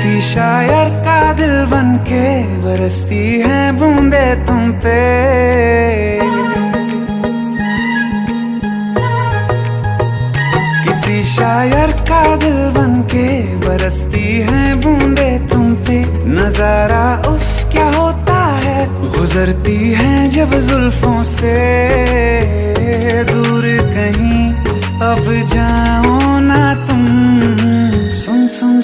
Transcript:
किसी शायर का दिल बनके बरसती हैं बूंदे तुम पे। किसी शायर का दिल बनके बरसती हैं बूंदे तुम पे। नजारा उफ क्या होता है, गुजरती हैं जब जुल्फों से। दूर कहीं अब जाओ ना तुम, सुन सुन